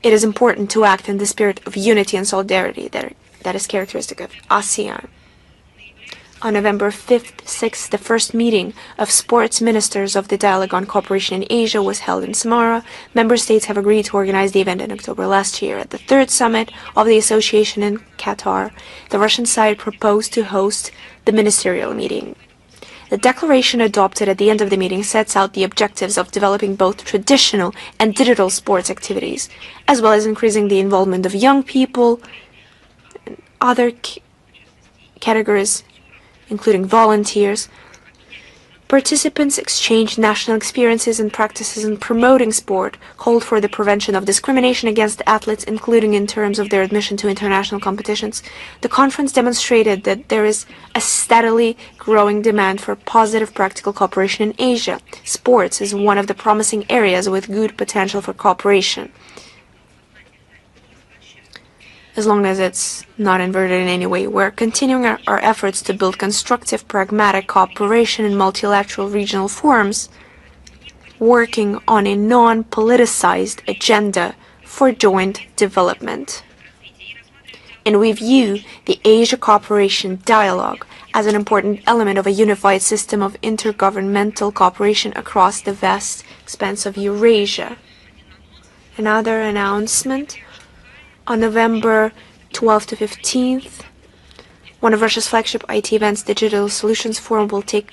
It is important to act in the spirit of unity and solidarity that is characteristic of ASEAN. On November 5th, 6th, the first meeting of sports ministers of the Dialogue on Cooperation in Asia was held in Samara. Member states have agreed to organize the event in October last year. At the third summit of the association in Qatar, the Russian side proposed to host the ministerial meeting. The declaration adopted at the end of the meeting sets out the objectives of developing both traditional and digital sports activities, as well as increasing the involvement of young people and other categories, including volunteers. Participants exchanged national experiences and practices in promoting sport, called for the prevention of discrimination against athletes, including in terms of their admission to international competitions. The conference demonstrated that there is a steadily growing demand for positive practical cooperation in Asia. Sports is one of the promising areas with good potential for cooperation, as long as it's not inverted in any way. We're continuing our efforts to build constructive, pragmatic cooperation in multilateral regional forums, working on a non-politicized agenda for joint development. And we view the Asia Cooperation Dialogue as an important element of a unified system of intergovernmental cooperation across the vast expanse of Eurasia. Another announcement: on November 12th to 15th, one of Russia's flagship IT events, Digital Solutions Forum, will take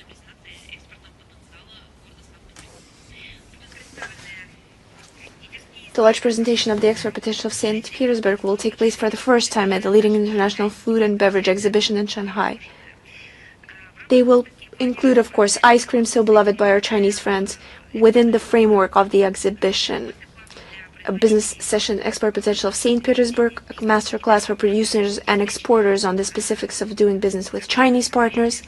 the large presentation of the export potential of St. Petersburg will take place for the first time at the leading international food and beverage exhibition in Shanghai. They will include, of course, ice cream so beloved by our Chinese friends within the framework of the exhibition. A business session, Export Potential of St. Petersburg, a masterclass for producers and exporters on the specifics of doing business with Chinese partners,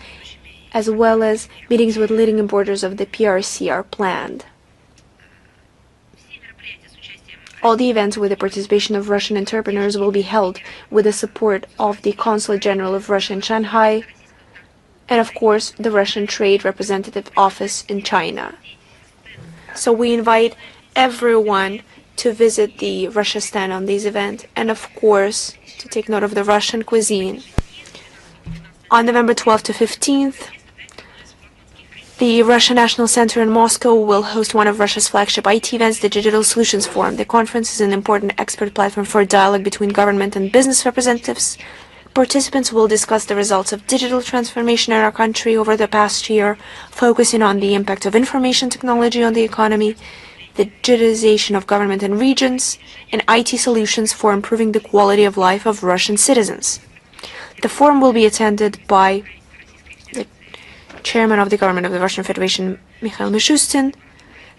as well as meetings with leading importers of the PRC are planned. All the events with the participation of Russian entrepreneurs will be held with the support of the Consulate General of Russia in Shanghai and, of course, the Russian Trade Representative Office in China. So we invite everyone to visit the Russia stand on this event, and of course to take note of the Russian cuisine. On November 12th to 15th, the Russian National Center in Moscow will host one of Russia's flagship IT events, the Digital Solutions Forum. The conference is an important expert platform for dialogue between government and business representatives. Participants will discuss the results of digital transformation in our country over the past year, focusing on the impact of information technology on the economy, the digitization of government and regions, and IT solutions for improving the quality of life of Russian citizens. The forum will be attended by the Chairman of the Government of the Russian Federation, Mikhail Mishustin,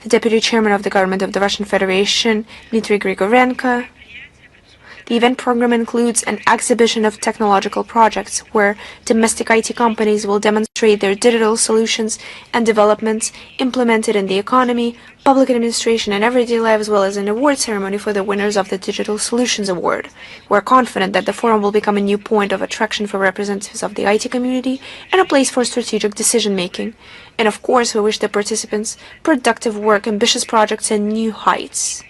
the Deputy Chairman of the Government of the Russian Federation, Dmitry Grigorenko. The event program includes an exhibition of technological projects where domestic IT companies will demonstrate their digital solutions and developments implemented in the economy, public administration, and everyday life, as well as an award ceremony for the winners of the Digital Solutions Award. We're confident that the forum will become a new point of attraction for representatives of the IT community and a place for strategic decision-making. And of course, we wish the participants productive work, ambitious projects, and new heights.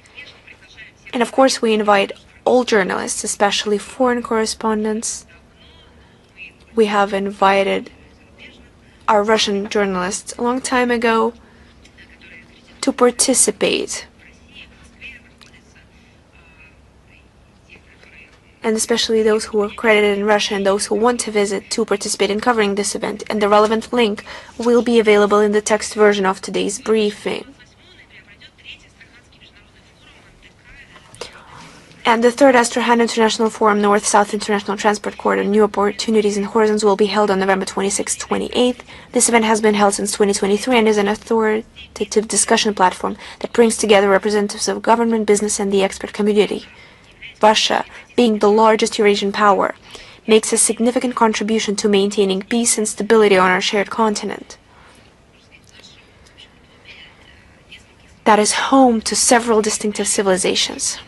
And of course, we invite all journalists, especially foreign correspondents. We have invited our Russian journalists a long time ago to participate, and especially those who are credited in Russia and those who want to visit to participate in covering this event. And the relevant link will be available in the text version of today's briefing. And the third Astrakhan International Forum, North-South International Transport Corridor, New Opportunities and Horizons, will be held on November 26th-28th. This event has been held since 2023 and is an authoritative discussion platform that brings together representatives of government, business, and the expert community. Russia, being the largest Eurasian power, makes a significant contribution to maintaining peace and stability on our shared continent that is home to several distinctive civilizations.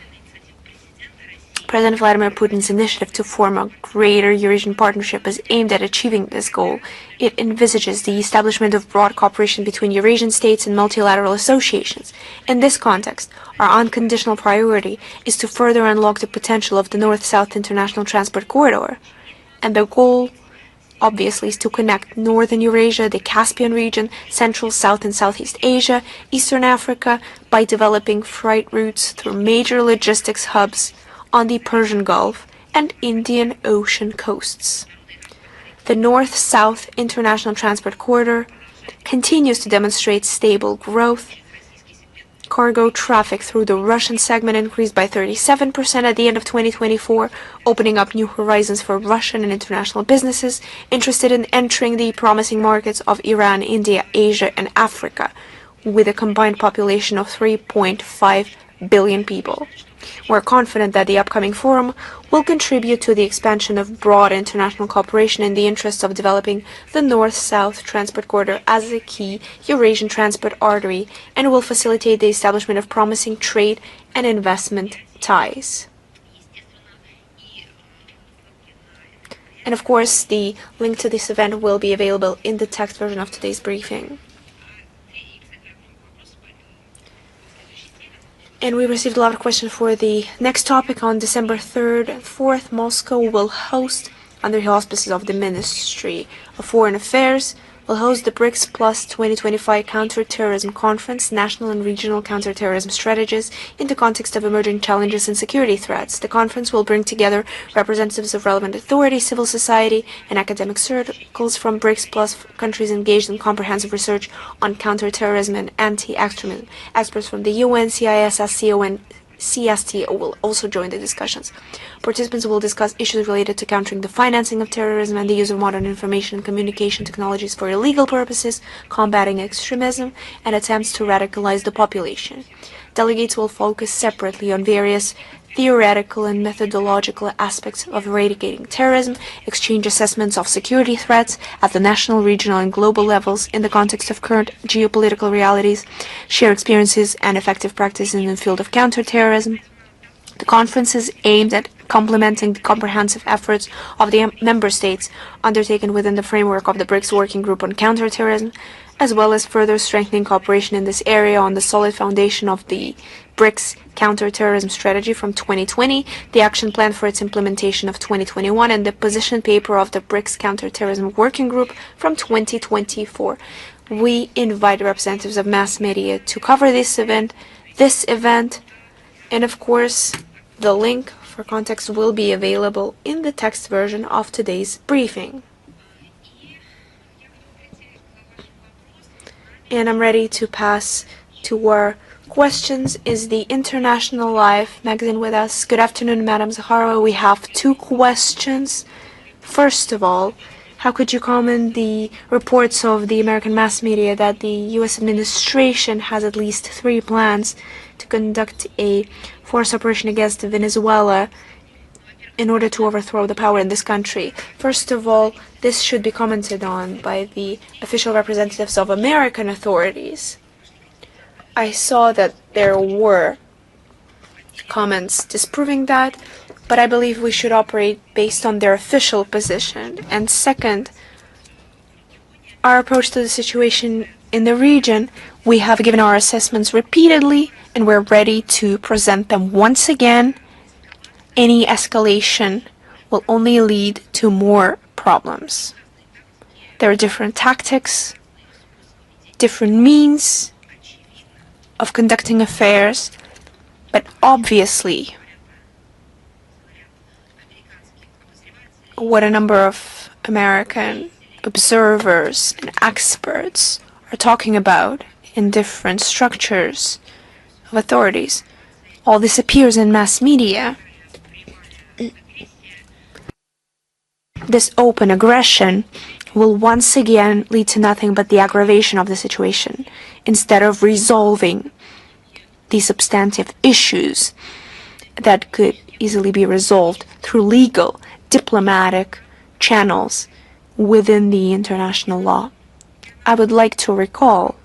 President Vladimir Putin's initiative to form a greater Eurasian partnership is aimed at achieving this goal. It envisages the establishment of broad cooperation between Eurasian states and multilateral associations. In this context, our unconditional priority is to further unlock the potential of the North-South International Transport Corridor. And the goal, obviously, is to connect Northern Eurasia, the Caspian region, Central, South and Southeast Asia, Eastern Africa, by developing freight routes through major logistics hubs on the Persian Gulf and Indian Ocean coasts. The North-South International Transport Corridor continues to demonstrate stable growth. Cargo traffic through the Russian segment increased by 37% at the end of 2024, opening up new horizons for Russian and international businesses interested in entering the promising markets of Iran, India, Asia, and Africa, with a combined population of 3.5 billion people. We're confident that the upcoming forum will contribute to the expansion of broad international cooperation in the interests of developing the North-South Transport Corridor as a key Eurasian transport artery and will facilitate the establishment of promising trade and investment ties. And of course, the link to this event will be available in the text version of today's briefing. And we received a lot of questions for the next topic. On December 3rd and 4th, Moscow will host, under the auspices of the Ministry of Foreign Affairs, will host the BRICS Plus 2025 Counterterrorism Conference, National and Regional Counterterrorism Strategies in the context of emerging challenges and security threats. The conference will bring together representatives of relevant authorities, civil society, and academic circles from BRICS Plus countries engaged in comprehensive research on counterterrorism and anti-extremism. Experts from the UN, CIS, SCO, and CSTO will also join the discussions. Participants will discuss issues related to countering the financing of terrorism and the use of modern information and communication technologies for illegal purposes, combating extremism, and attempts to radicalize the population. Delegates will focus separately on various theoretical and methodological aspects of eradicating terrorism, exchange assessments of security threats at the national, regional, and global levels in the context of current geopolitical realities, share experiences and effective practices in the field of counterterrorism. The conference is aimed at complementing the comprehensive efforts of the member states undertaken within the framework of the BRICS Working Group on Counterterrorism, as well as further strengthening cooperation in this area on the solid foundation of the BRICS Counterterrorism Strategy from 2020, the action plan for its implementation of 2021, and the position paper of the BRICS Counterterrorism Working Group from 2024. We invite representatives of mass media to cover this event, and of course, the link for context will be available in the text version of today's briefing. And I'm ready to pass to our questions. Is the International Life magazine with us? Good afternoon, Madam Zakharova. We have two questions. First of all, how could you comment the reports of the American mass media that the U.S. administration has at least 3 plans to conduct a force operation against Venezuela in order to overthrow the power in this country? First of all, this should be commented on by the official representatives of American authorities. I saw that there were comments disproving that, but I believe we should operate based on their official position. And second, our approach to the situation in the region, we have given our assessments repeatedly, and we're ready to present them once again. Any escalation will only lead to more problems. There are different tactics, different means of conducting affairs, but obviously what a number of American observers and experts are talking about in different structures of authorities, all this appears in mass media. This open aggression will once again lead to nothing but the aggravation of the situation, instead of resolving the substantive issues that could easily be resolved through legal, diplomatic channels within the international law. I would like to recall